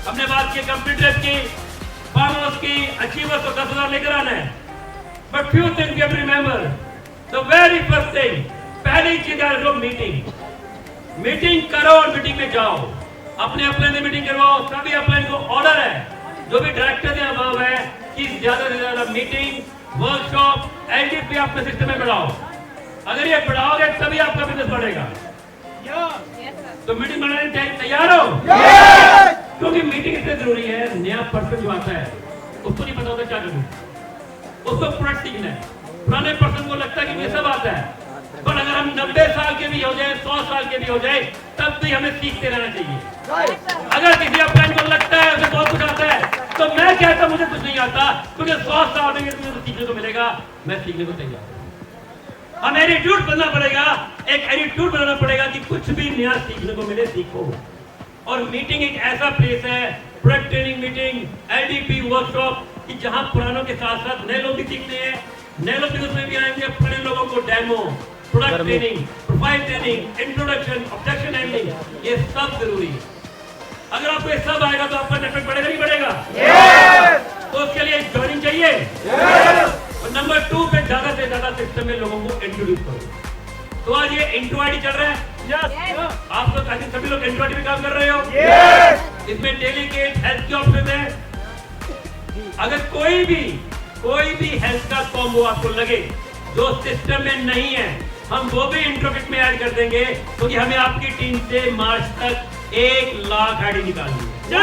हमने बात की कंप्यूटर की, फार्मर्स की, अचीवर्स को 10,000 लेकर आना है। But few things you have to remember. The very first thing, पहली चीज है लोग मीटिंग करो और मीटिंग में जाओ, अपने अपने मीटिंग करवाओ। सभी अपने को ऑर्डर है, जो भी डायरेक्टर ने अभाव है कि ज्यादा से ज्यादा मीटिंग, वर्कशॉप, एलडीपी अपने सिस्टम में बढ़ाओ। अगर ये बढ़ाओगे तभी आपका बिजनेस बढ़ेगा। तो मीटिंग बनाने के लिए तैयार हो? क्योंकि मीटिंग इसलिए जरूरी है, नया पर्सन जो आता है उसको नहीं पता होता क्या करना, उसको प्रोडक्ट सीखना है। पुराने पर्सन को लगता है कि ये सब आता है, पर अगर हम 90 साल के भी हो जाए, 100 साल के भी हो जाए, तब भी हमें सीखते रहना चाहिए। अगर किसी अपने को लगता है उसे बहुत कुछ आता है, तो मैं कहता मुझे कुछ नहीं आता, क्योंकि 100 साल में तुम्हें सीखने को मिलेगा। मैं सीखने को तैयार हूं। हमें एटीट्यूड बनना पड़ेगा, एक एटीट्यूड बनाना पड़ेगा कि कुछ भी नया सीखने को मिले, सीखो। और मीटिंग एक ऐसा प्लेस है, product training meeting, LDP workshop, कि जहां पुरानों के साथ साथ नए लोग भी सीखते हैं, नए लोग भी उसमें भी आएंगे। पुराने लोगों को demo, product training, profile training, introduction, objection handling, ये सब जरूरी है। अगर आपको ये सब आएगा तो आपका नेटवर्क बढ़ेगा नहीं बढ़ेगा? तो उसके लिए ज्वाइनिंग चाहिए। और नंबर 2 पे ज्यादा से ज्यादा सिस्टम में लोगों को इंट्रोड्यूस करो। तो आज ये इंट्रो आईडी चल रहा है, आप लोग सभी लोग इंट्रो आईडी में काम कर रहे हो। इसमें डेलीगेट हेल्थ के ऑप्शन है। अगर कोई भी हेल्थ का कॉम्बो आपको लगे जो सिस्टम में नहीं है, हम वो भी इंट्रो किट में ऐड कर देंगे, क्योंकि हमें आपकी टीम से मार्च तक 1 लाख आईडी निकालनी है।